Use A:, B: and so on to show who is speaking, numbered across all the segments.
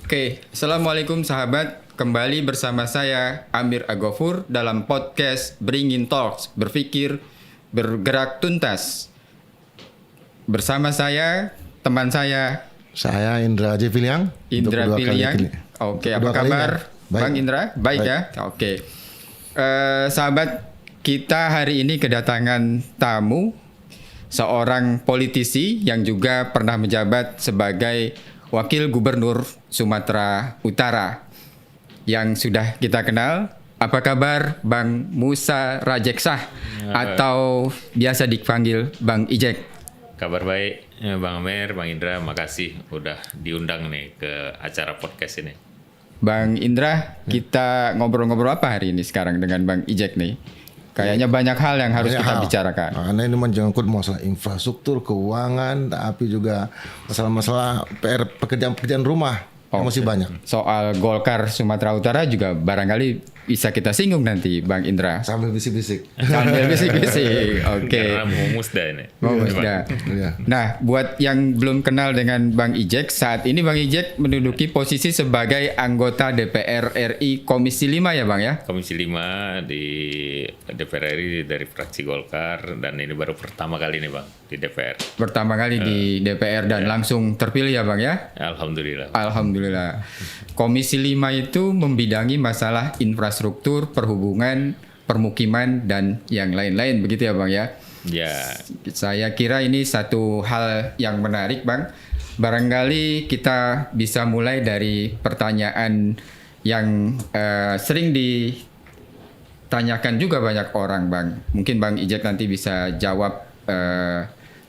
A: Oke, Assalamualaikum sahabat. Kembali bersama saya Amir Agofur dalam podcast Bringin Talks, berpikir bergerak tuntas. Bersama saya, teman saya
B: Saya Indra J. Piliang.
A: Indra Piliang. Oke, apa kabar Bang Indra? Baik ya? Oke. Sahabat, kita hari ini kedatangan tamu, seorang politisi yang juga pernah menjabat sebagai Wakil Gubernur Sumatera Utara yang sudah kita kenal. Apa kabar Bang Musa Rajeksah atau biasa dipanggil Bang Ijek?
C: Kabar baik, Bang Amer, Bang Indra, makasih udah diundang nih ke acara podcast ini.
A: Bang Indra, kita ngobrol-ngobrol apa hari ini sekarang dengan Bang Ijek nih? Kayaknya banyak hal yang harus kita bicarakan.
B: Karena ini menyangkut masalah infrastruktur, keuangan, tapi juga masalah-masalah PR pekerjaan rumah yang masih banyak.
A: Soal Golkar Sumatera Utara juga barangkali bisa kita singgung nanti, Bang Indra.
B: Sambil bisik-bisik.
A: Sambil bisik-bisik. Oke.
C: Karena mau musda ini.
A: Mau musda. Nah, buat yang belum kenal dengan Bang Ijek, saat ini Bang Ijek menduduki posisi sebagai anggota DPR RI Komisi 5 ya Bang ya?
C: Komisi 5 di DPR RI dari fraksi Golkar, dan ini baru pertama kali nih Bang di DPR.
A: Pertama kali di DPR dan langsung terpilih ya Bang ya?
C: Alhamdulillah.
A: Alhamdulillah. Komisi 5 itu membidangi masalah infrastruktur, perhubungan, permukiman, dan yang lain-lain, begitu ya Bang ya?
C: Ya.
A: Saya kira ini satu hal yang menarik Bang. Barangkali kita bisa mulai dari pertanyaan yang sering ditanyakan juga banyak orang Bang. Mungkin Bang Ijek nanti bisa jawab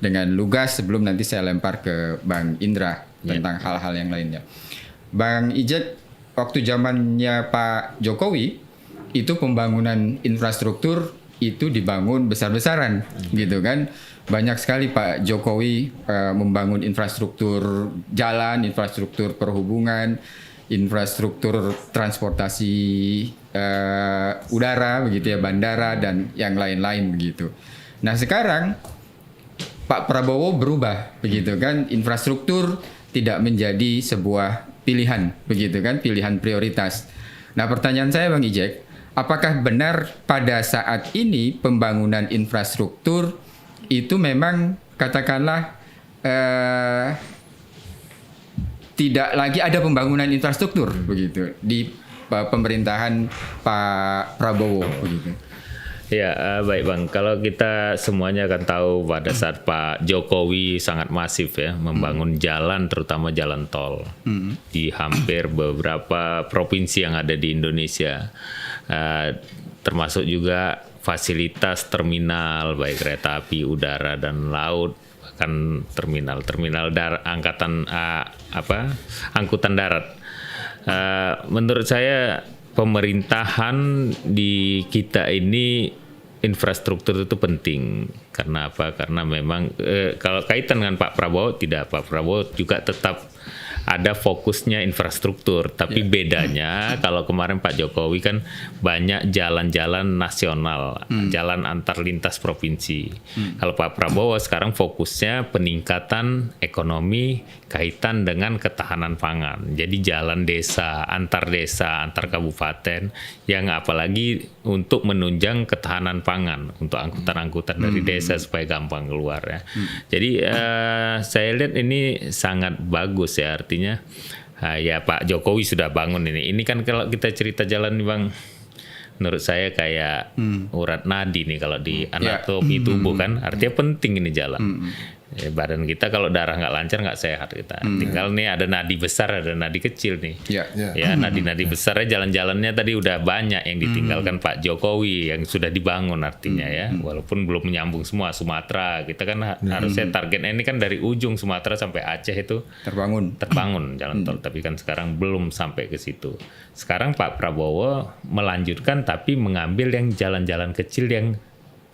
A: dengan lugas sebelum nanti saya lempar ke Bang Indra tentang hal-hal yang lainnya. Bang Ijek, waktu zamannya Pak Jokowi itu pembangunan infrastruktur itu dibangun besar-besaran gitu kan. Banyak sekali Pak Jokowi membangun infrastruktur jalan, infrastruktur perhubungan, infrastruktur transportasi udara begitu ya, bandara dan yang lain-lain begitu. Nah, sekarang Pak Prabowo berubah begitu kan, infrastruktur tidak menjadi sebuah pilihan begitu kan, pilihan prioritas. Nah, pertanyaan saya Bang Ijek, apakah benar pada saat ini pembangunan infrastruktur itu memang katakanlah tidak lagi ada pembangunan infrastruktur begitu di pemerintahan Pak Prabowo begitu?
C: Ya, baik Bang. Kalau kita semuanya akan tahu pada saat Pak Jokowi sangat masif ya membangun jalan, terutama jalan tol di hampir beberapa provinsi yang ada di Indonesia, termasuk juga fasilitas terminal baik kereta api, udara dan laut, bahkan terminal angkutan darat. Menurut saya pemerintahan di kita ini infrastruktur itu penting. Karena apa? Karena memang kalau kaitan dengan Pak Prabowo, Pak Prabowo juga tetap ada fokusnya infrastruktur. Tapi bedanya kalau kemarin Pak Jokowi kan banyak jalan-jalan nasional, jalan antar lintas provinsi. Kalau Pak Prabowo sekarang fokusnya peningkatan ekonomi kaitan dengan ketahanan pangan. Jadi jalan desa, antar kabupaten, yang apalagi untuk menunjang ketahanan pangan untuk angkutan-angkutan dari desa supaya gampang keluar ya. Jadi saya lihat ini sangat bagus ya, artinya ya Pak Jokowi sudah bangun ini. Ini kan kalau kita cerita jalan nih Bang, menurut saya kayak urat nadi nih kalau di anatomi tubuh kan, artinya penting ini jalan. Badan kita kalau darah nggak lancar nggak sehat kita. Tinggal nih ada nadi besar, ada nadi kecil nih. Ya nadi-nadi besarnya jalan-jalannya tadi udah banyak yang ditinggalkan Pak Jokowi yang sudah dibangun artinya ya. Walaupun belum menyambung semua Sumatera, kita kan harusnya targetnya ini kan dari ujung Sumatera sampai Aceh itu terbangun jalan tol. Tapi kan sekarang belum sampai ke situ. Sekarang Pak Prabowo melanjutkan tapi mengambil yang jalan-jalan kecil yang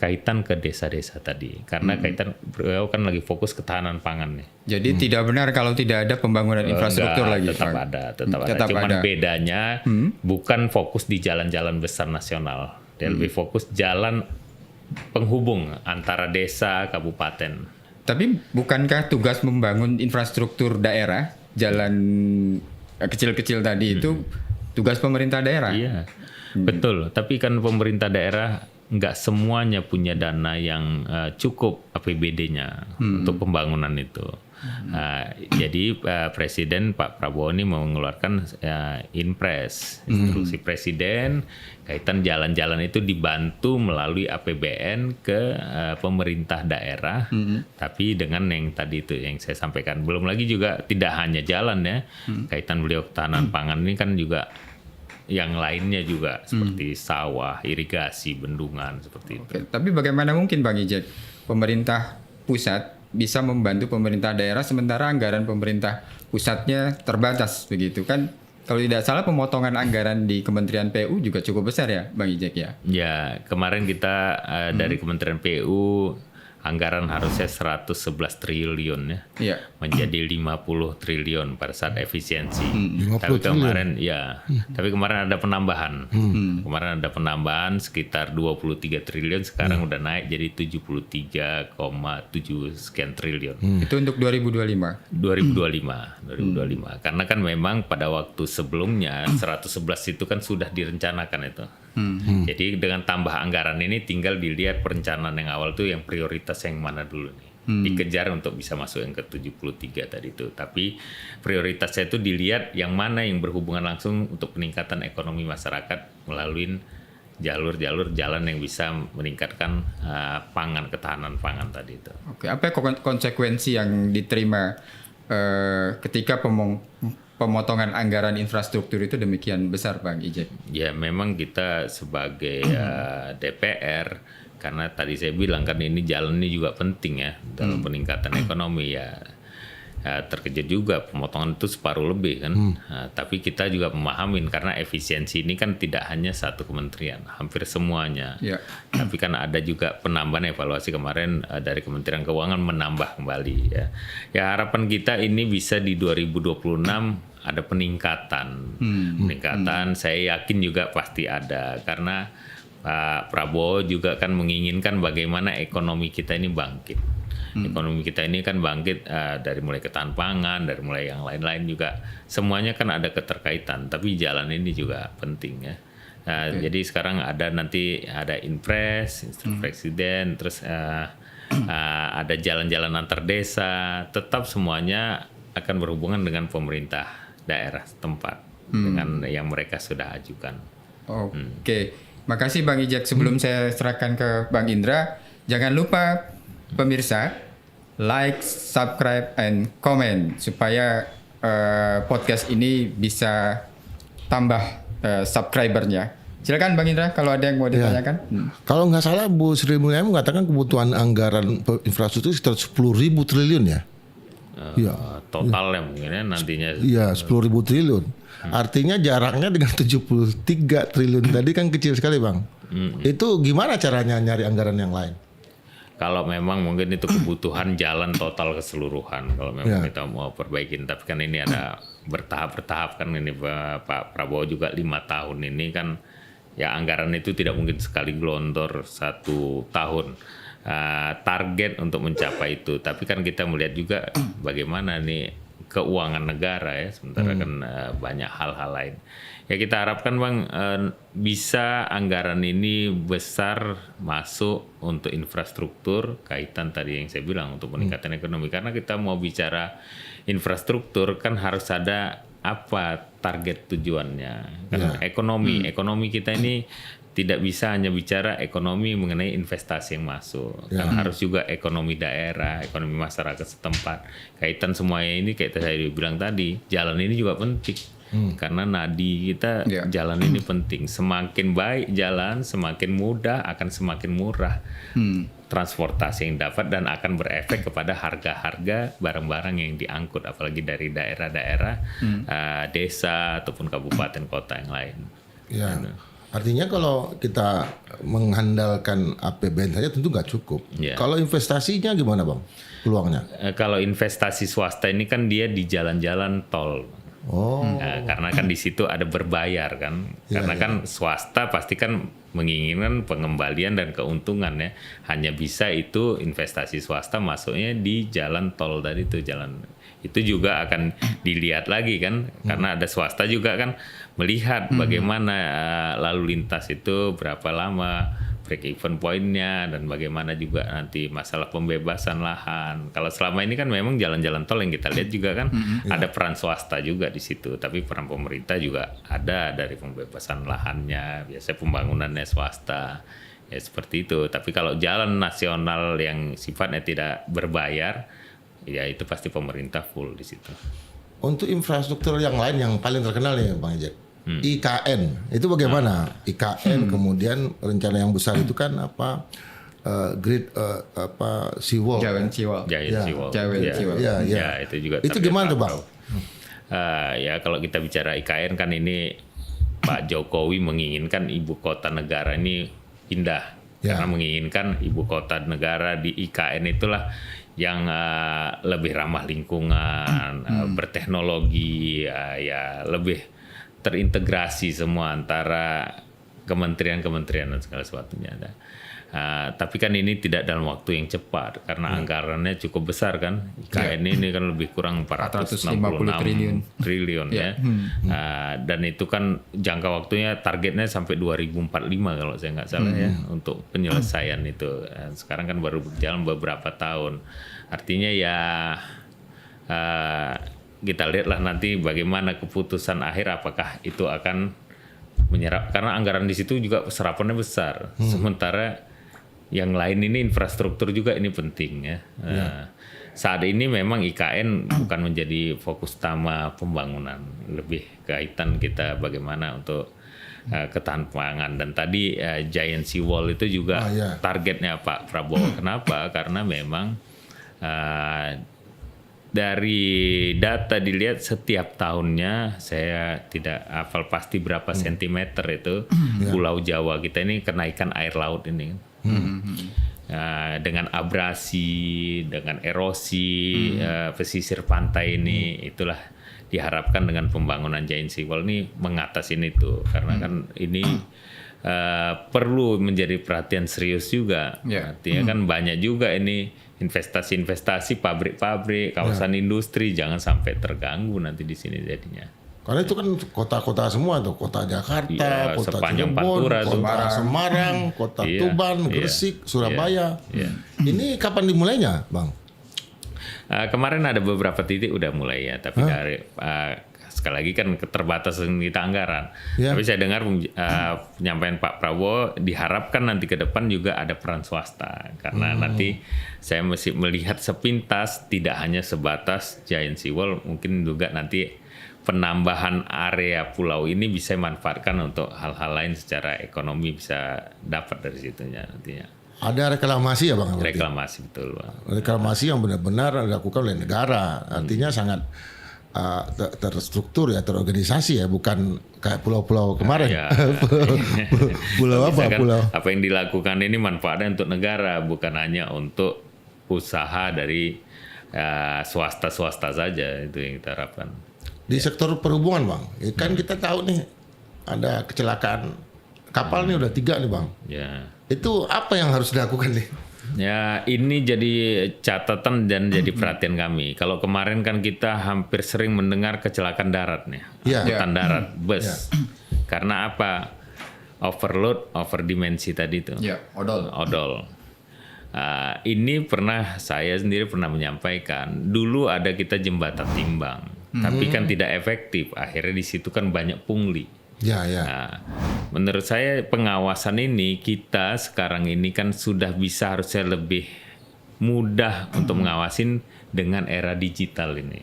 C: kaitan ke desa-desa tadi, karena kaitan beliau kan lagi fokus ketahanan pangan nih.
A: Jadi tidak benar kalau tidak ada pembangunan infrastruktur lagi.
C: Tetap ada. Cuman bedanya bukan fokus di jalan-jalan besar nasional, dia lebih fokus jalan penghubung antara desa, kabupaten.
A: Tapi bukankah tugas membangun infrastruktur daerah, jalan kecil-kecil tadi itu tugas pemerintah daerah.
C: Iya, betul. Tapi kan pemerintah daerah nggak semuanya punya dana yang cukup APBD-nya untuk pembangunan itu. Jadi Presiden Pak Prabowo ini mau mengeluarkan Inpres, instruksi Presiden kaitan jalan-jalan itu dibantu melalui APBN ke pemerintah daerah, tapi dengan yang tadi itu yang saya sampaikan. Belum lagi juga tidak hanya jalan ya, kaitan beliau ketahanan pangan ini kan juga yang lainnya juga seperti sawah, irigasi, bendungan seperti itu.
A: Oke, tapi bagaimana mungkin Bang Ijek pemerintah pusat bisa membantu pemerintah daerah sementara anggaran pemerintah pusatnya terbatas begitu kan? Kalau tidak salah pemotongan anggaran di Kementerian PU juga cukup besar ya Bang Ijek ya?
C: Ya, kemarin kita dari Kementerian PU anggaran harusnya 111 triliun ya.
A: Iya.
C: Menjadi 50 triliun pada saat efisiensi.
B: 50
C: Tapi kemarin
B: triliun.
C: tapi kemarin ada penambahan. Kemarin ada penambahan sekitar 23 triliun, sekarang udah naik jadi 73,7 sekian triliun.
A: Itu untuk 2025.
C: 2025. Karena kan memang pada waktu sebelumnya 111 itu kan sudah direncanakan itu. Jadi dengan tambah anggaran ini tinggal dilihat perencanaan yang awal tuh yang prioritas yang mana dulu nih. Dikejar untuk bisa masuk yang ke 73 tadi itu. Tapi prioritasnya itu dilihat yang mana yang berhubungan langsung untuk peningkatan ekonomi masyarakat melalui jalur-jalur jalan yang bisa meningkatkan pangan, ketahanan pangan tadi itu.
A: Oke, apa konsekuensi yang diterima ketika pemotongan anggaran infrastruktur itu demikian besar Bang Ijek?
C: Ya memang kita sebagai DPR, karena tadi saya bilang kan ini jalan ini juga penting ya dalam peningkatan ekonomi ya. Terkejut juga pemotongan itu separuh lebih kan. Tapi kita juga memahamin karena efisiensi ini kan tidak hanya satu kementerian, hampir semuanya.
A: Ya.
C: Tapi kan ada juga penambahan evaluasi kemarin dari Kementerian Keuangan menambah kembali ya. Ya harapan kita ini bisa di 2026 ada peningkatan. Peningkatan saya yakin juga pasti ada karena Pak Prabowo juga kan menginginkan bagaimana ekonomi kita ini bangkit. Ekonomi kita ini kan bangkit dari mulai ketahanan pangan, dari mulai yang lain-lain juga. Semuanya kan ada keterkaitan, tapi jalan ini juga penting ya. Jadi sekarang nanti ada Inpres, instruksi Presiden, terus ada jalan-jalan antar desa, tetap semuanya akan berhubungan dengan pemerintah daerah setempat dengan yang mereka sudah ajukan.
A: Oke. Makasih Bang Ijek. Sebelum saya serahkan ke Bang Indra, jangan lupa pemirsa like, subscribe, and comment supaya podcast ini bisa tambah subscribernya. Silakan Bang Indra kalau ada yang mau ditanyakan.
B: Kalau nggak salah Bu Sri Mulyani mengatakan kebutuhan anggaran infrastruktur sekitar 10.000 triliun ya.
C: Totalnya mungkin ya nantinya.
B: Iya, 10.000 triliun. Artinya jaraknya dengan 73 triliun tadi kan kecil sekali Bang. Itu gimana caranya nyari anggaran yang lain?
C: Kalau memang mungkin itu kebutuhan jalan total keseluruhan, kalau memang kita mau perbaikin, tapi kan ini ada bertahap-bertahap kan ini Pak Prabowo juga 5 tahun ini kan ya anggaran itu tidak mungkin sekali gelontor 1 tahun. Target untuk mencapai itu, tapi kan kita melihat juga bagaimana nih keuangan negara ya, sementara kan banyak hal-hal lain. Ya kita harapkan Bang bisa anggaran ini besar masuk untuk infrastruktur kaitan tadi yang saya bilang untuk peningkatan ekonomi, karena kita mau bicara infrastruktur kan harus ada apa target tujuannya. Karena ekonomi kita ini tidak bisa hanya bicara ekonomi mengenai investasi yang masuk, kan harus juga ekonomi daerah, ekonomi masyarakat setempat. Kaitan semuanya ini kayak saya bilang tadi, jalan ini juga penting. Karena nadi kita jalan ini penting. Semakin baik jalan, semakin mudah, akan semakin murah transportasi yang dapat dan akan berefek kepada harga-harga barang-barang yang diangkut, apalagi dari daerah-daerah, desa ataupun kabupaten kota yang lain.
B: Ya. Artinya kalau kita mengandalkan APBN saja tentu nggak cukup. Kalau investasinya gimana Bang peluangnya?
C: Kalau investasi swasta ini kan dia di jalan-jalan tol. Karena kan di situ ada berbayar kan. Karena kan swasta pasti kan menginginkan pengembalian dan keuntungan ya. Hanya bisa itu investasi swasta masuknya di jalan tol tadi itu, jalan itu juga akan dilihat lagi kan, karena ada swasta juga kan melihat bagaimana lalu lintas itu berapa lama, break even point-nya, dan bagaimana juga nanti masalah pembebasan lahan. Kalau selama ini kan memang jalan-jalan tol yang kita lihat juga kan ada peran swasta juga di situ, tapi peran pemerintah juga ada dari pembebasan lahannya, biasanya pembangunannya swasta. Ya seperti itu. Tapi kalau jalan nasional yang sifatnya tidak berbayar, ya itu pasti pemerintah full di situ.
B: Untuk infrastruktur yang lain yang paling terkenal nih Bang Jack, IKN itu bagaimana? IKN kemudian rencana yang besar itu kan apa? Grid seawall.
A: Jalan Ciwal.
C: Giant Seawall.
B: Ya.
C: Ya, itu juga.
B: Itu gimana tuh Bang?
C: Ya kalau kita bicara IKN kan ini Pak Jokowi menginginkan ibu kota negara ini pindah, karena menginginkan ibu kota negara di IKN itulah yang lebih ramah lingkungan, berteknologi, ya lebih terintegrasi semua antara kementerian-kementerian dan segala sesuatunya ada. Tapi kan ini tidak dalam waktu yang cepat karena anggarannya cukup besar kan. IKN ini kan lebih kurang 456 triliun ya. Dan itu kan jangka waktunya targetnya sampai 2045 kalau saya nggak salah ya untuk penyelesaian itu. Sekarang kan baru berjalan beberapa tahun. Artinya ya kita lihatlah nanti bagaimana keputusan akhir, apakah itu akan menyerap, karena anggaran di situ juga serapannya besar. Sementara yang lain ini infrastruktur juga ini penting ya. Saat ini memang IKN bukan menjadi fokus utama pembangunan, lebih kaitan kita bagaimana untuk ketahanan pangan. Dan tadi Giant Seawall itu juga targetnya Pak Prabowo. Kenapa? Karena memang dari data dilihat setiap tahunnya, saya tidak hafal pasti berapa sentimeter itu Pulau Jawa kita ini kenaikan air laut ini. Dengan abrasi, dengan erosi pesisir pantai ini, itulah diharapkan dengan pembangunan Giant Seawall ini mengatasi itu, karena kan ini perlu menjadi perhatian serius juga. Artinya kan banyak juga ini investasi-investasi pabrik-pabrik, kawasan industri, jangan sampai terganggu nanti di sini jadinya.
B: Karena itu kan kota-kota semua tuh, kota Jakarta, kota
C: sepanjang
B: Cirebon,
C: Pantura,
B: kota Semarang, kota Tuban, Gresik, Surabaya. Ini kapan dimulainya, Bang?
C: Kemarin ada beberapa titik udah mulai ya, tapi dari sekali lagi kan keterbatasan kita anggaran. Tapi saya dengar penyampaian Pak Prabowo diharapkan nanti ke depan juga ada peran swasta, karena nanti saya masih melihat sepintas tidak hanya sebatas Giant Seawall, mungkin juga nanti penambahan area pulau ini bisa dimanfaatkan untuk hal-hal lain secara ekonomi, bisa dapat dari situnya nantinya.
B: Ada reklamasi ya Bang?
C: Reklamasi, betul Bang.
B: Reklamasi yang benar-benar dilakukan oleh negara, artinya sangat terstruktur ya, terorganisasi ya, bukan kayak pulau-pulau kemarin. Pulau apa?
C: Kan
B: Pulau
C: apa yang dilakukan ini manfaatnya untuk negara, bukan hanya untuk usaha dari swasta-swasta saja, itu yang kita harapkan. Di
B: sektor perhubungan Bang, kan kita tahu nih ada kecelakaan kapal nih udah 3 nih Bang. Itu apa yang harus dilakukan nih?
C: Ya, ini jadi catatan dan jadi perhatian kami. Kalau kemarin kan kita hampir sering mendengar kecelakaan darat nih, angkutan darat, bus. Karena apa? Overload, overdimensi tadi itu. Odol. Ini saya sendiri pernah menyampaikan, dulu ada kita jembatan timbang, tapi kan tidak efektif. Akhirnya di situ kan banyak pungli. Nah, menurut saya pengawasan ini kita sekarang ini kan sudah bisa harusnya lebih mudah untuk mengawasin dengan era digital ini.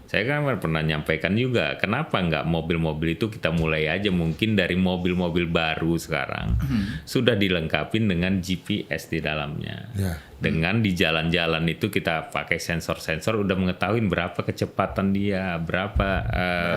C: Saya kan pernah nyampaikan juga, kenapa nggak mobil-mobil itu kita mulai aja mungkin dari mobil-mobil baru sekarang sudah dilengkapi dengan GPS di dalamnya. Dengan di jalan-jalan itu kita pakai sensor-sensor, udah mengetahui berapa kecepatan dia, berapa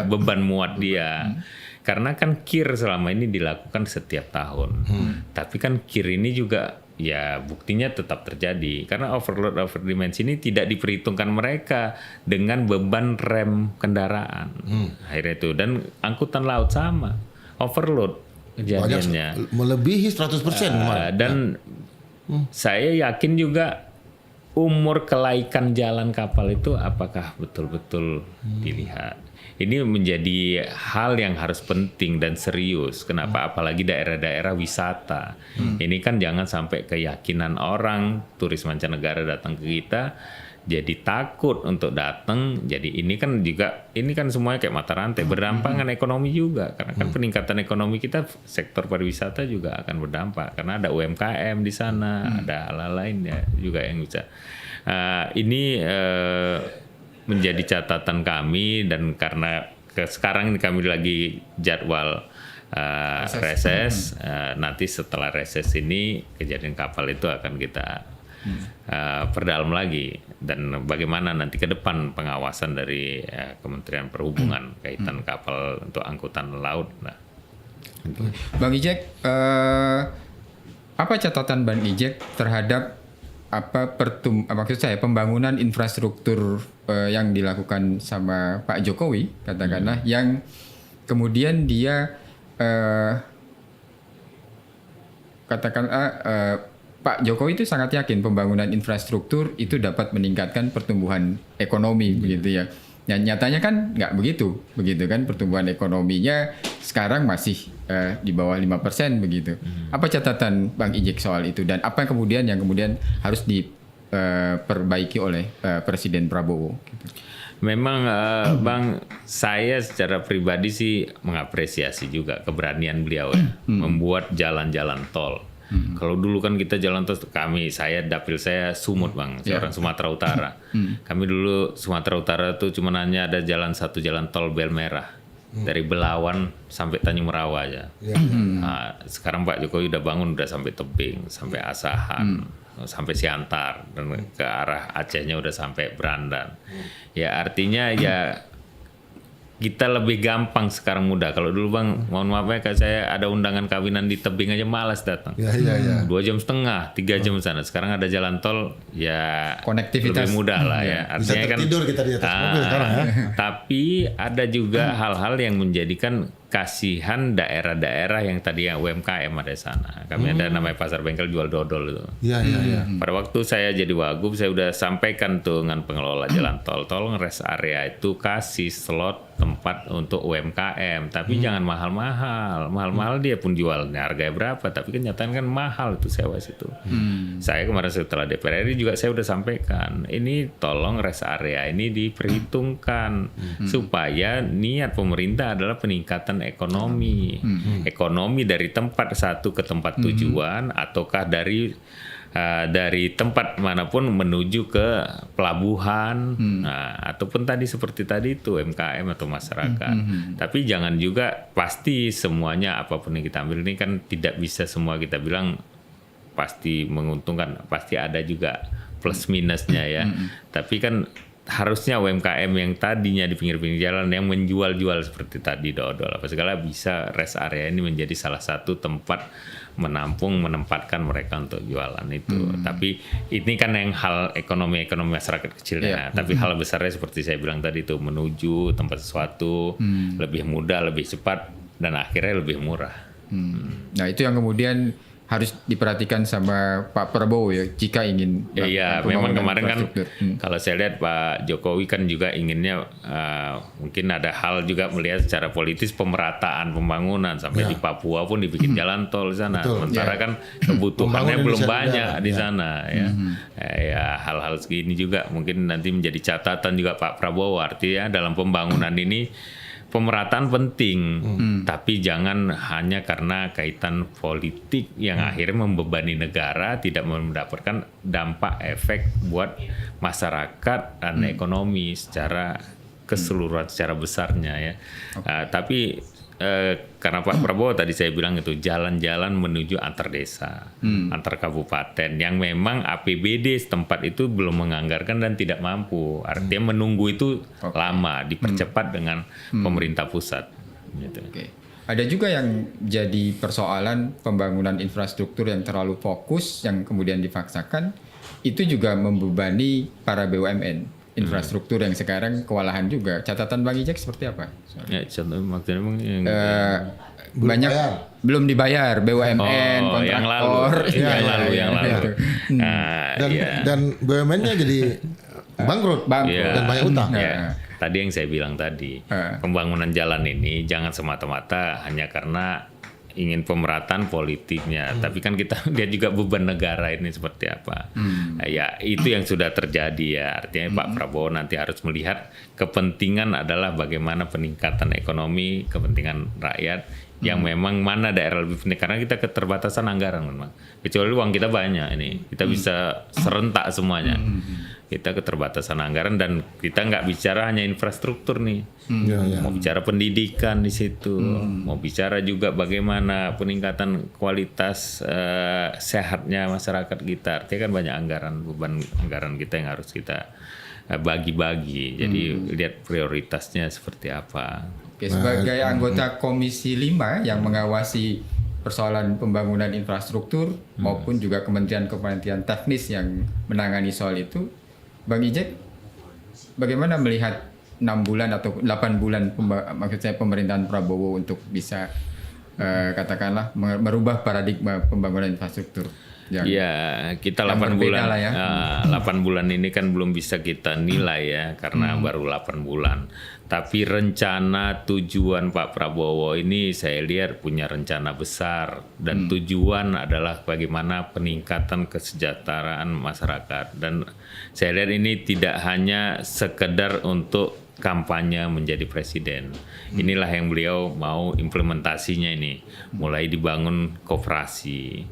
C: beban muat dia. Karena kan KIR selama ini dilakukan setiap tahun. Tapi kan KIR ini juga ya buktinya tetap terjadi. Karena overload, overdimensi ini tidak diperhitungkan mereka dengan beban rem kendaraan. Akhirnya itu. Dan angkutan laut sama. Overload kejadiannya.
B: Melebihi 100%.
C: Dan saya yakin juga umur kelaikan jalan kapal itu apakah betul-betul dilihat? Ini menjadi hal yang harus penting dan serius. Kenapa? Apalagi daerah-daerah wisata. Ini kan jangan sampai keyakinan orang turis mancanegara datang ke kita jadi takut untuk datang. Jadi ini kan semuanya kayak mata rantai, berdampak dengan ekonomi juga. Karena kan peningkatan ekonomi kita, sektor pariwisata juga akan berdampak karena ada UMKM di sana, ada hal-hal lain ya juga yang bisa. Ini menjadi catatan kami, dan karena sekarang ini kami lagi jadwal reses. Nanti setelah reses ini kejadian kapal itu akan kita perdalam lagi, dan bagaimana nanti ke depan pengawasan dari Kementerian Perhubungan kaitan kapal untuk angkutan laut. Nah,
A: Bang Ijek, apa catatan Bang Ijek terhadap maksud saya pembangunan infrastruktur yang dilakukan sama Pak Jokowi, katakanlah, yang kemudian dia Pak Jokowi itu sangat yakin pembangunan infrastruktur itu dapat meningkatkan pertumbuhan ekonomi, begitu ya. Dan nyatanya kan nggak begitu kan, pertumbuhan ekonominya sekarang masih di bawah 5% begitu. Apa catatan Bang Ijek soal itu, dan apa yang kemudian harus diperbaiki oleh Presiden Prabowo? Gitu.
C: Memang Bang, saya secara pribadi sih mengapresiasi juga keberanian beliau ya, membuat jalan-jalan tol. Kalau dulu kan kita jalan tol, dapil saya Sumut Bang, saya orang Sumatera Utara. Kami dulu Sumatera Utara tuh cuma hanya ada satu jalan tol Bel Merah dari Belawan sampai Tanjung Merawa aja. Nah, sekarang Pak Jokowi udah bangun, udah sampai Tebing, sampai Asahan, sampai Siantar, dan ke arah Acehnya udah sampai Berandan. Ya artinya ya kita lebih gampang sekarang mudah. Kalau dulu Bang, mohon maaf ya, kayak saya ada undangan kawinan di Tebing aja malas datang. 2,5 jam, 3 jam sana. Sekarang ada jalan tol, ya
A: konektivitas
C: lebih mudah lah ya.
B: Bisa
C: Artinya
B: tidur kita di atas mobil sekarang ya.
C: Tapi ada juga hal-hal yang menjadikan kasihan daerah-daerah yang tadi yang UMKM ada di sana. Kami ada namanya pasar bengkel jual dodol itu.
B: Iya.
C: Pada waktu saya jadi wagub, saya udah sampaikan tuh dengan pengelola jalan tol, tolong rest area itu kasih slot tempat untuk UMKM, tapi jangan mahal-mahal. Mahal-mahal dia pun jualnya harganya berapa, tapi kenyataan kan mahal itu sewa situ. Saya kemarin setelah DPR RI juga saya udah sampaikan, ini tolong rest area ini diperhitungkan supaya niat pemerintah adalah peningkatan ekonomi. Ekonomi dari tempat satu ke tempat tujuan, ataukah dari tempat manapun menuju ke pelabuhan, ataupun tadi seperti tadi itu UMKM atau masyarakat. Tapi jangan juga pasti semuanya apapun yang kita ambil ini kan tidak bisa semua kita bilang pasti menguntungkan, pasti ada juga plus minusnya ya. Tapi kan harusnya UMKM yang tadinya di pinggir-pinggir jalan yang menjual-jual seperti tadi dodol apa segala, bisa rest area ini menjadi salah satu tempat menempatkan mereka untuk jualan itu. Tapi ini kan yang hal ekonomi masyarakat kecilnya. Tapi hal besarnya seperti saya bilang tadi itu, menuju tempat sesuatu lebih mudah, lebih cepat, dan akhirnya lebih murah.
A: Nah itu yang kemudian harus diperhatikan sama Pak Prabowo ya, jika ingin.
C: Iya, memang kemarin kan kalau saya lihat Pak Jokowi kan juga inginnya mungkin ada hal juga melihat secara politis pemerataan pembangunan sampai di Papua pun dibikin jalan tol di sana. Sementara kan kebutuhannya belum banyak di sana ya. Ya hal-hal segini juga mungkin nanti menjadi catatan juga Pak Prabowo, artinya dalam pembangunan ini pemerataan penting, tapi jangan hanya karena kaitan politik yang akhirnya membebani negara, tidak mendapatkan dampak efek buat masyarakat dan ekonomi secara keseluruhan, secara besarnya ya. Tapi karena Pak Prabowo tadi saya bilang itu jalan-jalan menuju antar desa, antar kabupaten yang memang APBD setempat itu belum menganggarkan dan tidak mampu. Artinya menunggu itu lama, dipercepat dengan pemerintah pusat. Gitu.
A: Ada juga yang jadi persoalan pembangunan infrastruktur yang terlalu fokus, yang kemudian dipaksakan, itu juga membebani para BUMN. Infrastruktur yang sekarang kewalahan juga. Catatan Bang Ijek seperti apa?
C: Ya, contoh maksudnya
A: banyak belum dibayar BUMN, kontraktor,
C: yang lalu.
B: Dan BUMN-nya jadi bangkrut
C: Iya.
B: dan banyak utang.
C: Ya, tadi yang saya bilang tadi, pembangunan jalan ini jangan semata-mata hanya karena ingin pemerataan politiknya, tapi kan kita lihat juga beban negara ini seperti apa. Ya itu yang sudah terjadi ya. Artinya Pak Prabowo nanti harus melihat kepentingan adalah bagaimana peningkatan ekonomi, kepentingan rakyat yang memang mana daerah lebih penting, karena kita keterbatasan anggaran memang. Kecuali uang kita banyak ini, kita bisa serentak semuanya. Kita keterbatasan anggaran dan kita nggak bicara hanya infrastruktur nih, mau bicara pendidikan di situ, mau bicara juga bagaimana peningkatan kualitas sehatnya masyarakat kita. Artinya kan banyak beban anggaran kita yang harus kita bagi-bagi. Jadi lihat prioritasnya seperti apa.
A: Oke, sebagai anggota Komisi 5 yang mengawasi persoalan pembangunan infrastruktur maupun juga kementerian-kementerian teknis yang menangani soal itu, Bang Ijek, bagaimana melihat 6 bulan atau 8 bulan maksud saya pemerintahan Prabowo untuk bisa katakanlah merubah paradigma pembangunan infrastruktur?
C: Ya, kita 8 bulan
A: lah ya.
C: 8 bulan ini kan belum bisa kita nilai ya karena baru 8 bulan. Tapi rencana tujuan Pak Prabowo ini saya lihat punya rencana besar dan tujuan adalah bagaimana peningkatan kesejahteraan masyarakat, dan saya lihat ini tidak hanya sekedar untuk kampanye menjadi presiden. Inilah yang beliau mau implementasinya ini, mulai dibangun koperasi,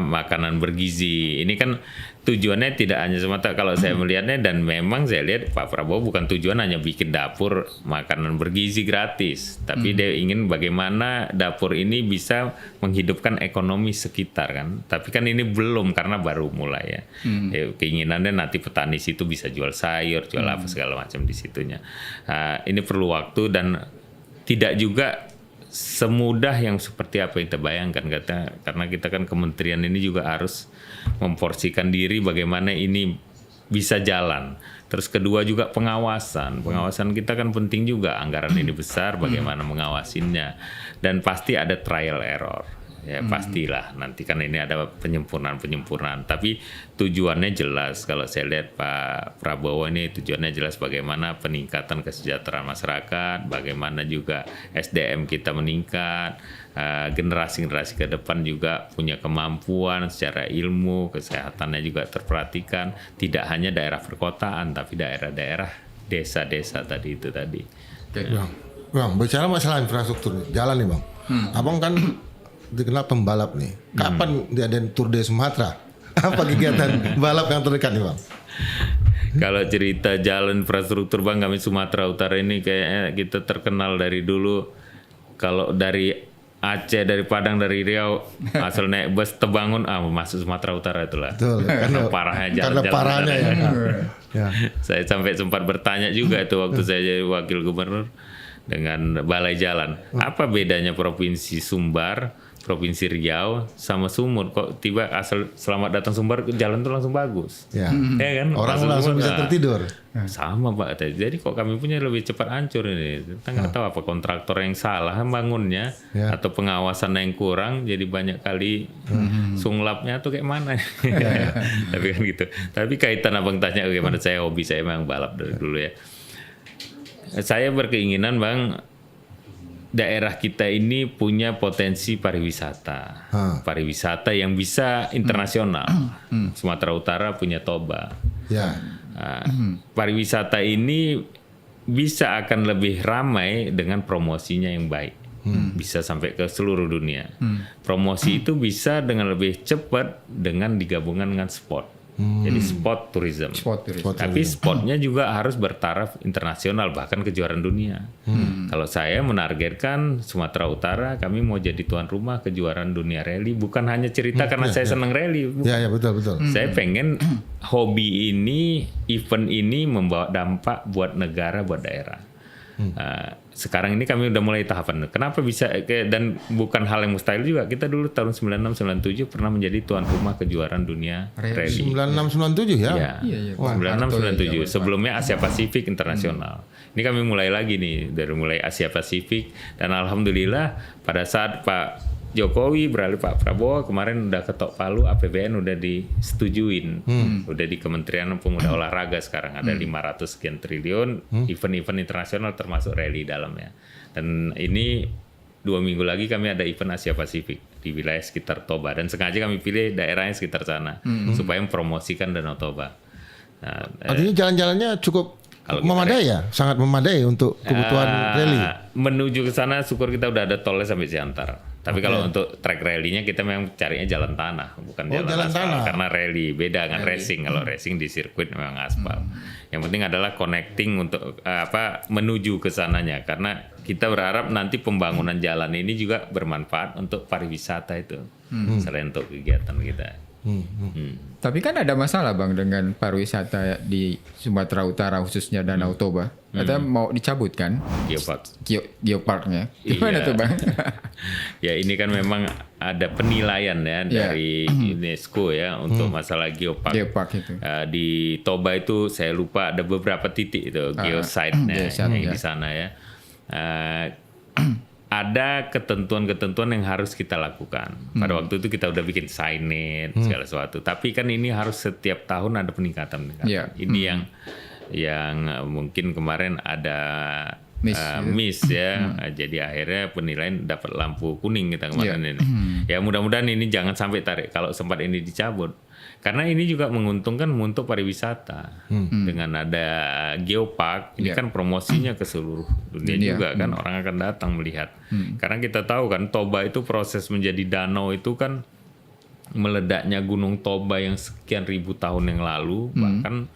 C: makanan bergizi. Ini kan tujuannya tidak hanya semata kalau saya melihatnya, dan memang saya lihat Pak Prabowo bukan tujuan hanya bikin dapur makanan bergizi gratis, tapi dia ingin bagaimana dapur ini bisa menghidupkan ekonomi sekitar kan. Tapi kan ini belum karena baru mulai ya. Keinginannya nanti petani situ bisa jual sayur, jual apa segala macam di situnya. Ini perlu waktu dan tidak juga semudah yang seperti apa yang kita bayangkan, karena kita kan kementerian ini juga harus memporsikan diri bagaimana ini bisa jalan. Terus kedua juga pengawasan kita kan penting juga, anggaran ini besar, bagaimana mengawasinya, dan pasti ada trial error. Ya pastilah nanti kan ini ada penyempurnaan, tapi tujuannya jelas. Kalau saya lihat Pak Prabowo ini tujuannya jelas, bagaimana peningkatan kesejahteraan masyarakat, bagaimana juga SDM kita meningkat, generasi-generasi ke depan juga punya kemampuan secara ilmu, kesehatannya juga terperhatikan, tidak hanya daerah perkotaan tapi daerah-daerah desa-desa tadi.
B: Bang, bicara masalah infrastruktur jalan nih Bang, Abang kan dikenal pembalap nih. Kapan diadain Tour de Sumatera? Apa kegiatan balap yang terdekat nih Bang?
C: Kalau cerita jalan infrastruktur Bang, kami Sumatera Utara ini kayaknya kita terkenal dari dulu. Kalau dari Aceh, dari Padang, dari Riau, asal naik bus Tebangun, masuk Sumatera Utara itulah.
B: Betul,
C: karena parahnya jalan-jalan.
B: Karena parahnya ya.
C: Saya sampai sempat bertanya juga itu waktu saya jadi wakil gubernur dengan balai jalan. Apa bedanya provinsi Sumbar, provinsi Riau sama Sumut? Kok tiba asal selamat datang Sumbar jalan tuh langsung bagus? Ya kan?
B: Orang langsung bisa tertidur.
C: Sama Pak. Jadi kok kami punya lebih cepat hancur ini? Kita nggak tahu apa kontraktor yang salah bangunnya atau pengawasan yang kurang, jadi banyak kali sunglapnya tuh kayak mana? Tapi kan gitu. Tapi kaitan abang tanya bagaimana, saya hobi saya memang balap dari dulu ya. Saya berkeinginan Bang, daerah kita ini punya potensi pariwisata, pariwisata yang bisa internasional. Sumatera Utara punya Toba. Pariwisata ini bisa akan lebih ramai dengan promosinya yang baik, bisa sampai ke seluruh dunia. Promosi itu bisa dengan lebih cepat dengan digabungkan dengan sport. Jadi sport tourism. Tapi spotnya juga harus bertaraf internasional, bahkan kejuaraan dunia. Kalau saya menargetkan Sumatera Utara, kami mau jadi tuan rumah kejuaraan dunia rally. Bukan hanya cerita karena saya senang rally.
B: Ya betul.
C: Saya pengen hobi ini, event ini membawa dampak buat negara, buat daerah. Sekarang ini kami udah mulai tahapan. Kenapa bisa, dan bukan hal yang mustahil juga. Kita dulu tahun 96-97 pernah menjadi tuan rumah kejuaraan dunia rally.
B: 96-97 ya?
C: Iya. 96-97. Sebelumnya Asia Pasifik Internasional. Ini kami mulai lagi nih, dari mulai Asia Pasifik. Dan alhamdulillah pada saat Pak Jokowi, beralih Pak Prabowo, kemarin udah ketok palu, APBN udah disetujuin. Udah di Kementerian Pemuda Olahraga sekarang ada 500 sekian triliun, event-event internasional termasuk rally dalamnya. Dan ini 2 minggu lagi kami ada event Asia Pasifik di wilayah sekitar Toba. Dan sengaja kami pilih daerahnya sekitar sana, supaya mempromosikan Danau Toba. Nah,
B: Artinya jalan-jalannya cukup
C: Kalau
B: memadai ya? Sangat memadai untuk kebutuhan rally?
C: Menuju ke sana syukur kita udah ada tolnya sampai Siantar. Tapi kalau untuk track rally-nya kita memang carinya jalan tanah, bukan jalan aspal.
B: tanah.
C: Karena rally beda dengan racing. Kalau racing di sirkuit memang aspal. Yang penting adalah connecting untuk menuju ke sananya. Karena kita berharap nanti pembangunan jalan ini juga bermanfaat untuk pariwisata itu. Selain untuk kegiatan kita.
A: Tapi kan ada masalah Bang dengan pariwisata di Sumatera Utara khususnya Danau Toba. Katanya mau dicabut kan?
C: Geopark.
A: Geoparknya. Gimana
C: Iya.
A: tuh Bang?
C: Ya ini kan memang ada penilaian ya dari UNESCO ya untuk masalah geopark.
A: Geopark itu.
C: Di Toba itu saya lupa ada beberapa titik itu geosite-nya
A: geosite,
C: yang di sana ya. Ada ketentuan-ketentuan yang harus kita lakukan. Pada waktu itu kita udah bikin signage segala sesuatu. Tapi kan ini harus setiap tahun ada peningkatan.
A: Yeah.
C: Ini yang mungkin kemarin ada miss ya. Jadi akhirnya penilaian dapat lampu kuning kita kemarin ini. Ya mudah-mudahan ini jangan sampai tarik kalau sempat ini dicabut. Karena ini juga menguntungkan untuk pariwisata. Dengan ada geopark, ini kan promosinya ke seluruh dunia juga kan, orang akan datang melihat. Karena kita tahu kan Toba itu proses menjadi danau itu kan meledaknya Gunung Toba yang sekian ribu tahun yang lalu, bahkan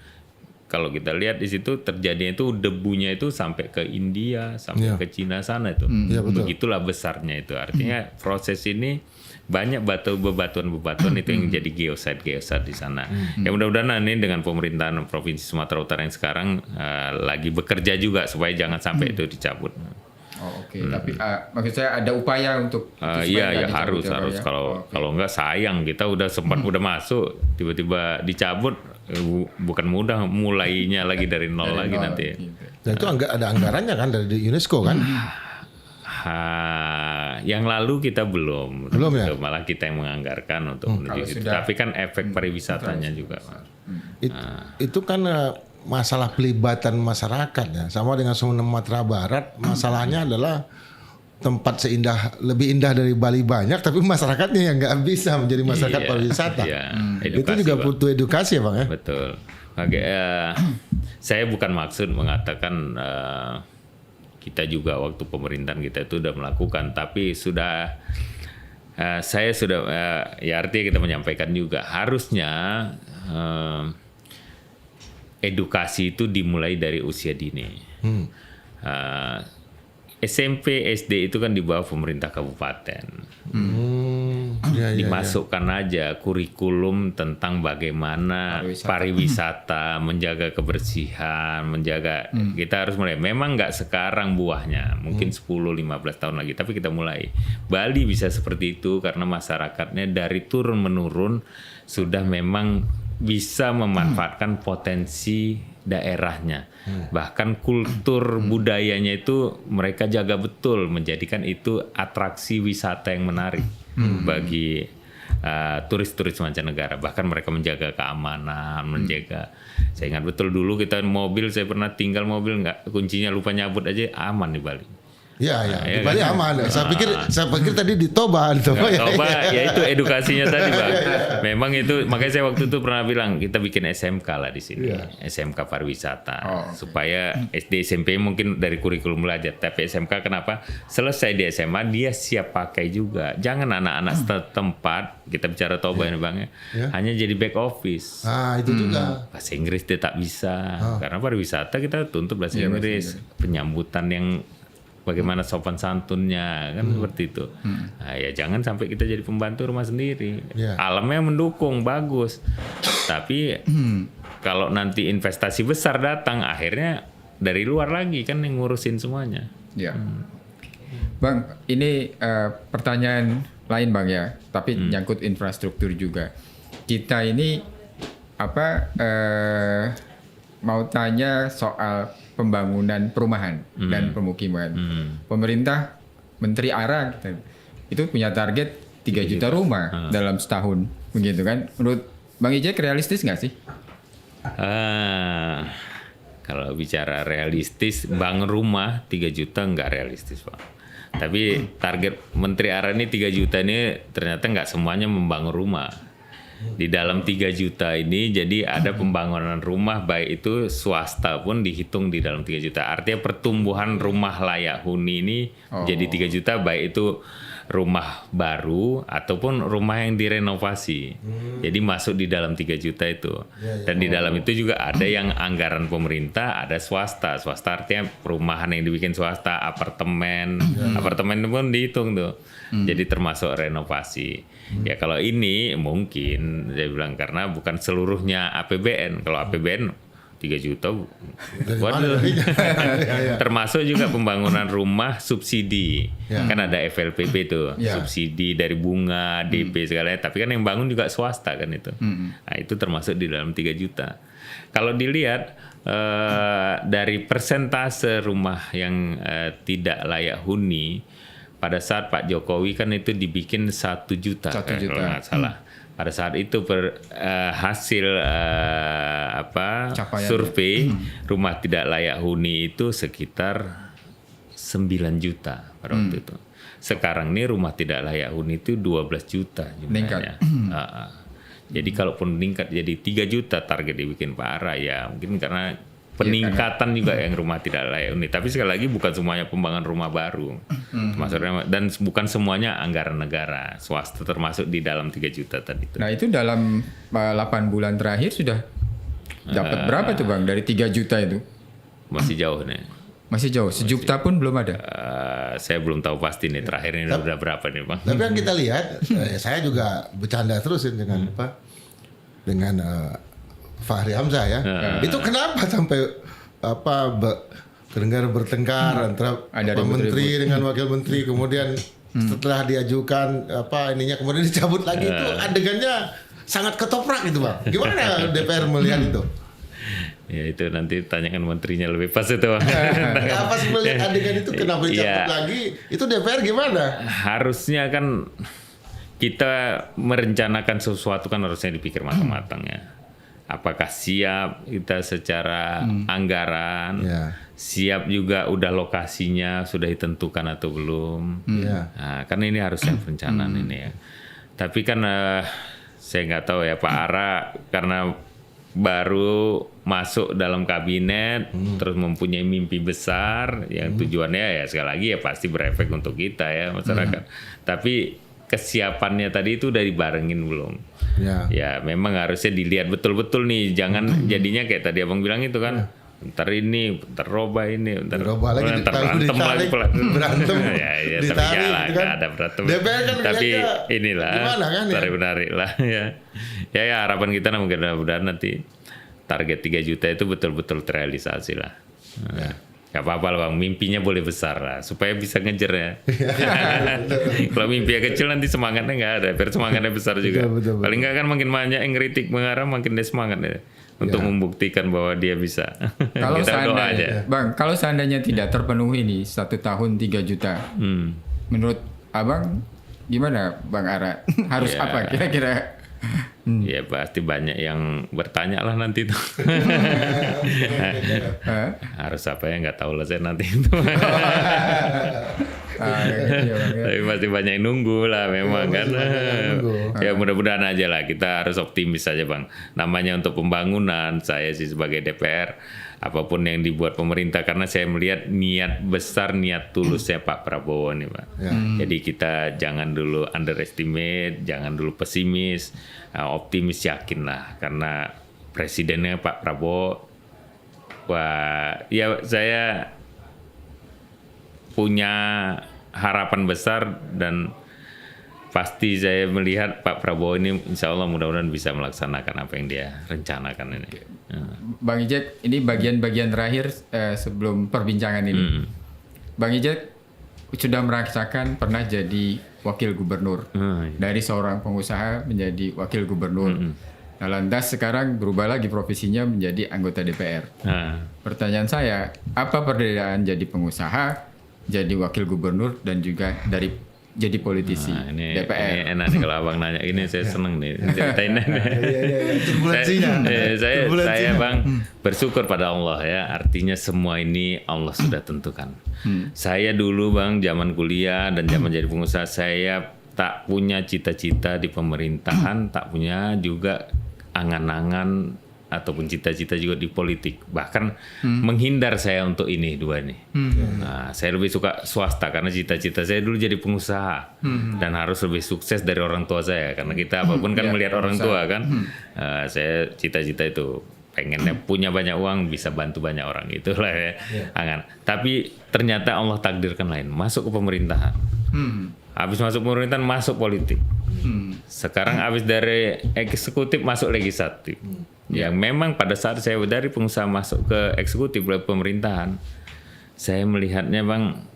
C: kalau kita lihat di situ terjadinya itu debunya itu sampai ke India, sampai ke Cina sana itu. Begitulah besarnya itu. Artinya proses ini banyak bebatuan-bebatuan itu yang jadi geosite di sana. Ya mudah-mudahan ini dengan pemerintahan Provinsi Sumatera Utara yang sekarang lagi bekerja juga supaya jangan sampai itu dicabut.
A: Oh, oke. Tapi maksud saya ada upaya untuk
C: Iya ya
A: dicabut
C: harus
A: ya?
C: kalau enggak sayang kita udah sempat udah masuk tiba-tiba dicabut bukan mudah mulainya lagi dari nol lagi nanti.
A: Gitu.
B: Dan itu ada anggarannya kan dari UNESCO kan?
C: Yang lalu kita belum
B: ya?
C: malah kita yang menganggarkan untuk menuju situ. Tapi kan efek pariwisatanya juga.
B: Itu kan masalah pelibatan masyarakat ya. Sama dengan Sumatera Barat, masalahnya adalah tempat lebih indah dari Bali banyak, tapi masyarakatnya yang nggak bisa menjadi masyarakat pariwisata. Itu juga butuh edukasi ya Bang ya?
C: Betul. Oke, saya bukan maksud mengatakan kita juga waktu pemerintahan kita itu sudah melakukan, tapi saya sudah ya artinya kita menyampaikan juga harusnya edukasi itu dimulai dari usia dini. SMP, SD itu kan di bawah pemerintah kabupaten. Dimasukkan aja kurikulum tentang bagaimana pariwisata, menjaga kebersihan, kita harus mulai. Memang nggak sekarang buahnya, mungkin 10-15 tahun lagi, tapi kita mulai. Bali bisa seperti itu karena masyarakatnya dari turun menurun sudah memang bisa memanfaatkan potensi daerahnya. Bahkan kultur budayanya itu mereka jaga betul, menjadikan itu atraksi wisata yang menarik bagi turis-turis mancanegara. Bahkan mereka menjaga keamanan, saya ingat betul dulu kita mobil, saya pernah tinggal mobil nggak kuncinya lupa nyabut aja, aman di Bali.
B: Ya, di Bali aman. Saya pikir tadi di Toba.
C: Toba ya itu edukasinya tadi Bang. Memang itu makanya saya waktu itu pernah bilang kita bikin SMK lah di sini. SMK pariwisata supaya SD SMP mungkin dari kurikulum belajar, tapi SMK kenapa? Selesai di SMA dia siap pakai juga. Jangan anak-anak setempat, kita bicara Toba ini Bang ya. Hanya jadi back office.
B: Itu juga.
C: Bahasa Inggris dia tak bisa. Karena pariwisata kita tuntut bahasa Inggris. Penyambutan yang bagaimana sopan santunnya kan seperti itu. Nah, ya jangan sampai kita jadi pembantu rumah sendiri. Alamnya mendukung bagus, tapi kalau nanti investasi besar datang, akhirnya dari luar lagi kan yang ngurusin semuanya.
A: Bang, ini pertanyaan lain Bang ya, tapi nyangkut infrastruktur juga. Kita ini mau tanya soal pembangunan perumahan dan pemukiman. Pemerintah, Menteri ARA itu punya target 3 juta rumah dalam setahun, begitu kan? Menurut Bang Ijek realistis nggak sih?
C: Kalau bicara realistis, bangun rumah 3 juta nggak realistis, Pak. Tapi target Menteri ARA ini 3 juta ini ternyata nggak semuanya membangun rumah. Di dalam 3 juta ini jadi ada pembangunan rumah baik itu swasta pun dihitung di dalam 3 juta. Artinya pertumbuhan rumah layak huni ini jadi 3 juta baik itu rumah baru ataupun rumah yang direnovasi. Jadi masuk di dalam 3 juta itu. Dan di dalam itu juga ada yang anggaran pemerintah, ada swasta. Swasta artinya perumahan yang dibikin swasta, apartemen. Apartemen itu pun dihitung tuh. Jadi termasuk renovasi. Ya kalau ini mungkin saya bilang karena bukan seluruhnya APBN. Kalau APBN 3 juta, waduh. Termasuk juga pembangunan rumah subsidi, kan ada FLPP itu, subsidi dari bunga, DP segalanya. Tapi kan yang bangun juga swasta kan itu. Nah itu termasuk di dalam 3 juta. Kalau dilihat dari persentase rumah yang tidak layak huni, pada saat Pak Jokowi kan itu dibikin 1 juta, kalau nggak salah. Pada saat itu hasil survei rumah tidak layak huni itu sekitar 9 juta pada waktu itu. Sekarang ini rumah tidak layak huni itu 12 juta jumlahnya. Jadi kalaupun meningkat jadi 3 juta target dibikin Pak Ara ya mungkin karena peningkatan juga yang rumah tidak layak huni. Tapi sekali lagi bukan semuanya pembangunan rumah baru. Dan bukan semuanya anggaran negara. Swasta termasuk di dalam 3 juta tadi itu.
A: Nah itu dalam 8 bulan terakhir sudah dapat berapa tuh Bang dari 3 juta itu?
C: Masih jauh nih.
A: Masih jauh, sejuta pun belum ada?
C: Saya belum tahu pasti nih terakhir ini udah berapa nih Bang.
B: Tapi kan kita lihat, saya juga bercanda terus dengan Fahri Hamzah ya. Itu kenapa sampai bertengkar antara menteri dengan wakil menteri, kemudian setelah diajukan kemudian dicabut lagi, itu adegannya sangat ketoprak itu Bang. Gimana DPR melihat itu?
C: Ya itu nanti tanyakan menterinya lebih pas itu Bang.
B: Pas melihat adegan itu kenapa dicabut lagi? Itu DPR gimana?
C: Harusnya kan kita merencanakan sesuatu kan harusnya dipikir matang-matang ya. Apakah siap kita secara anggaran, siap juga udah lokasinya sudah ditentukan atau belum? Nah, kan ini harusnya perencanaan ini ya. Tapi kan saya nggak tahu ya Pak Ara karena baru masuk dalam kabinet, terus mempunyai mimpi besar yang tujuannya ya sekali lagi ya pasti berefek untuk kita ya masyarakat. Tapi kesiapannya tadi itu udah dibarengin belum? Ya memang harusnya dilihat betul-betul nih, jangan jadinya kayak tadi abang bilang itu kan, ntar ini, ntar roba ini, ntar berantem lagi,
B: berantem,
C: ya tapi ya lah, nggak ada berantem. Tapi inilah, tarik-menarik lah ya harapan kita mudah-mudahan nanti target 3 juta itu betul-betul terrealisasi lah. Gak apa-apa lah Bang, mimpinya boleh besar lah supaya bisa ngejar ya. Kalau mimpinya kecil nanti semangatnya nggak ada, biar semangatnya besar juga. Betul. Paling nggak kan makin banyak yang kritik mengarah, makin dia semangat ya untuk membuktikan bahwa dia bisa.
A: Kalau
C: kita doa aja.
A: Bang, kalau seandainya tidak terpenuhi nih 1 tahun 3 juta, menurut abang gimana Bang Ara? Harus apa kira-kira?
C: Ya pasti banyak yang bertanya lah nanti tuh. Harus apa ya nggak tahu lah saya nanti itu. Tapi pasti banyak yang nunggu lah memang kan. Ya mudah-mudahan aja lah, kita harus optimis aja Bang. Namanya untuk pembangunan, saya sih sebagai DPR apapun yang dibuat pemerintah, karena saya melihat niat besar, niat tulusnya Pak Prabowo nih Pak. Jadi kita jangan dulu underestimate, jangan dulu pesimis, optimis, yakin lah, karena presidennya Pak Prabowo, wah ya saya punya harapan besar dan pasti saya melihat Pak Prabowo ini insya Allah mudah-mudahan bisa melaksanakan apa yang dia rencanakan ini.
A: Bang Ijek, ini bagian-bagian terakhir sebelum perbincangan ini. Bang Ijek sudah merasakan pernah jadi wakil gubernur. Dari seorang pengusaha menjadi wakil gubernur. Nah, lantas sekarang berubah lagi profesinya menjadi anggota DPR. Pertanyaan saya, apa perbedaan jadi pengusaha, jadi wakil gubernur, dan juga dari jadi politisi
C: Nah, ini
A: DPR.
C: enak nih kalau abang nanya ini, saya seneng nih ceritain.
B: Turbulensinya.
C: Saya Bang bersyukur pada Allah ya. Artinya semua ini Allah sudah tentukan. Saya dulu Bang zaman kuliah dan zaman jadi pengusaha, saya tak punya cita-cita di pemerintahan, tak punya juga angan-angan ataupun cita-cita juga di politik. Bahkan menghindar saya untuk ini dua nih. Nah, saya lebih suka swasta karena cita-cita saya dulu jadi pengusaha dan harus lebih sukses dari orang tua saya, karena kita apapun kan melihat orang tua kan. Saya cita-cita itu pengennya punya banyak uang, bisa bantu banyak orang, itulah ya. Angan. Tapi ternyata Allah takdirkan lain, masuk ke pemerintahan. Habis masuk pemerintahan masuk politik. Sekarang habis dari eksekutif masuk legislatif. Yang memang pada saat saya dari pengusaha masuk ke eksekutif pemerintahan, saya melihatnya Bang,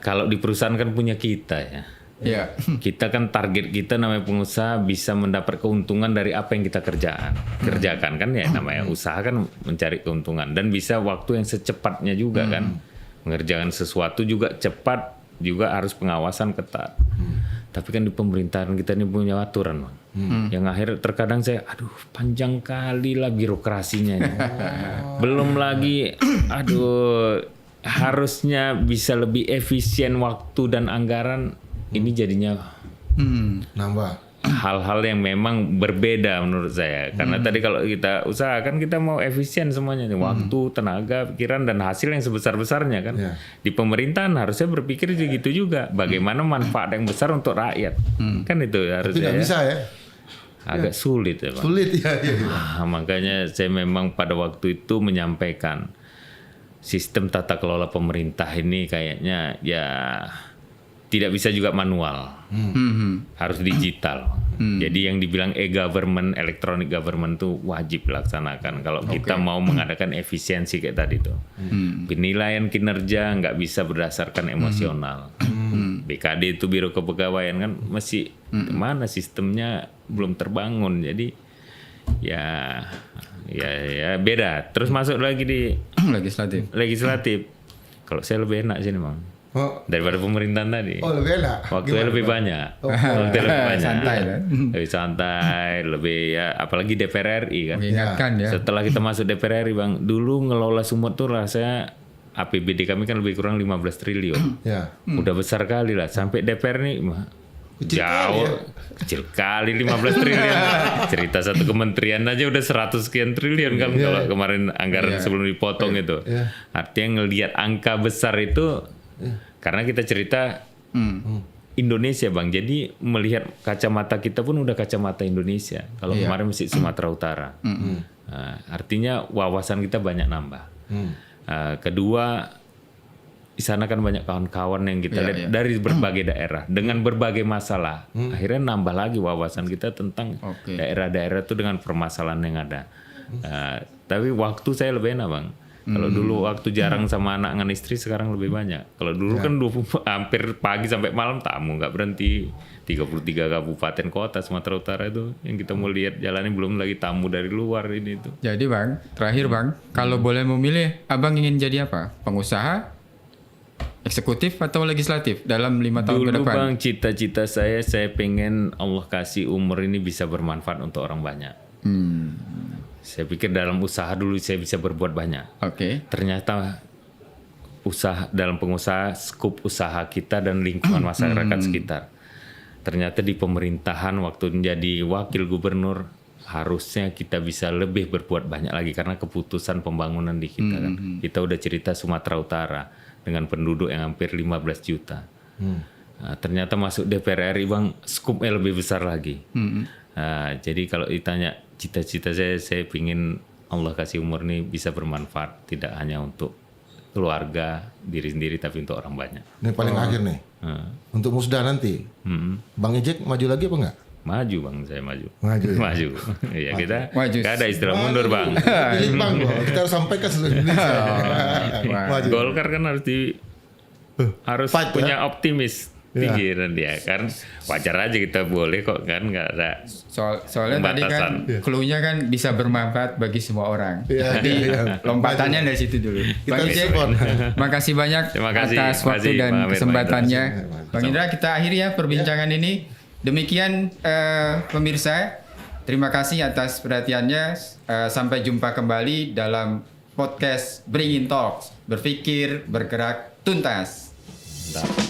C: kalau di perusahaan kan punya kita ya.
A: Ya.
C: Kita kan target kita namanya pengusaha bisa mendapat keuntungan dari apa yang kita kerjakan kan ya, namanya usaha kan mencari keuntungan dan bisa waktu yang secepatnya juga kan. Mengerjakan sesuatu juga cepat, juga harus pengawasan ketat. Tapi kan di pemerintahan kita ini punya aturan, Bang. Yang akhir terkadang saya, aduh panjang kali lah birokrasinya. Belum lagi, aduh harusnya bisa lebih efisien waktu dan anggaran. Ini jadinya
B: Nambah.
C: hal-hal yang memang berbeda menurut saya. Karena tadi kalau kita usaha kan kita mau efisien semuanya nih, waktu, tenaga, pikiran dan hasil yang sebesar-besarnya kan. Di pemerintahan harusnya berpikir gitu juga, bagaimana manfaat yang besar untuk rakyat. Kan itu harusnya.
B: Tidak bisa ya.
C: Agak sulit ya, Pak.
B: Sulit ya.
C: Makanya saya memang pada waktu itu menyampaikan sistem tata kelola pemerintah ini kayaknya ya tidak bisa juga manual, harus digital. Jadi yang dibilang e-government, electronic government itu wajib dilaksanakan kalau kita mau mengadakan efisiensi kayak tadi tuh. Penilaian kinerja nggak bisa berdasarkan emosional. BKD itu biro kepegawaian kan masih mana sistemnya belum terbangun. Jadi ya beda. Terus masuk lagi di legislatif. Kalau saya lebih enak sini Bang. Daripada pemerintahan tadi.
B: Oh lebih enak.
C: Waktunya lebih banyak. Waktu lebih banyak.
A: Santai kan?
C: Lebih santai, lebih ya apalagi DPR RI kan.
A: Mengingatkan ya.
C: Setelah kita masuk DPR RI Bang, dulu ngelola Sumut tuh rasanya APBD kami kan lebih kurang 15 triliun.
B: Ya.
C: Udah besar kali lah. Sampai DPR nih
B: Kecil
C: jauh. Kecil kali 15 triliun. Cerita satu kementerian aja udah 100 sekian triliun kan kalau kemarin anggaran sebelum dipotong itu. Artinya ngelihat angka besar itu karena kita cerita Indonesia Bang, jadi melihat kacamata kita pun udah kacamata Indonesia. Kalau kemarin masih Sumatera Utara, artinya wawasan kita banyak nambah. Kedua, di sana kan banyak kawan-kawan yang kita lihat dari berbagai daerah dengan berbagai masalah. Akhirnya nambah lagi wawasan kita tentang daerah-daerah itu dengan permasalahan yang ada. Tapi waktu saya lebih enak Bang. Kalau dulu waktu jarang sama anak dengan istri, sekarang lebih banyak. Kalau dulu kan hampir pagi sampai malam tamu, nggak berhenti. 33 kabupaten kota Sumatera Utara itu yang kita mau lihat jalannya, belum lagi tamu dari luar ini itu.
A: Jadi Bang, terakhir Bang, kalau boleh memilih, Abang ingin jadi apa? Pengusaha, eksekutif atau legislatif dalam 5 tahun ke
C: Dulu
A: depan?
C: Bang, cita-cita saya pengen Allah kasih umur ini bisa bermanfaat untuk orang banyak. Saya pikir dalam usaha dulu saya bisa berbuat banyak. Ternyata dalam pengusaha, skup usaha kita dan lingkungan masyarakat sekitar. Ternyata di pemerintahan waktu menjadi wakil gubernur harusnya kita bisa lebih berbuat banyak lagi karena keputusan pembangunan di kita kan. Kita udah cerita Sumatera Utara dengan penduduk yang hampir 15 juta. Ternyata masuk DPR RI Bang, skupnya lebih besar lagi. Jadi kalau ditanya cita-cita saya pingin Allah kasih umur nih bisa bermanfaat, tidak hanya untuk keluarga, diri sendiri, tapi untuk orang banyak.
B: Ini paling akhir nih. Untuk musda nanti, Bang Ejek maju lagi apa enggak?
C: Maju Bang, saya maju.
B: Maju. Ya?
C: Maju. Ya kita
A: Maju.
C: nggak ada istilah mundur Bang.
B: Pilih Bang, kita harus sampaikan seluruh Indonesia. Maju.
C: Golkar kan harus
B: Fight,
C: punya optimis. pikiran dia kan wajar aja kita boleh kok kan nggak ada
A: Soalnya tadi kan clue-nya kan bisa bermanfaat bagi semua orang. Jadi lompatannya dari situ dulu. Bang Ije, makasih banyak
C: Terima kasih.
A: atas
C: Terima
A: waktu
C: kasih,
A: dan
C: Bang Amir,
A: kesempatannya.
B: Bang
A: Bang Indra, kita akhiri ya perbincangan ini. Demikian pemirsa, terima kasih atas perhatiannya. Sampai jumpa kembali dalam podcast Bring In Talks. Berpikir, bergerak, tuntas.
C: Mantap.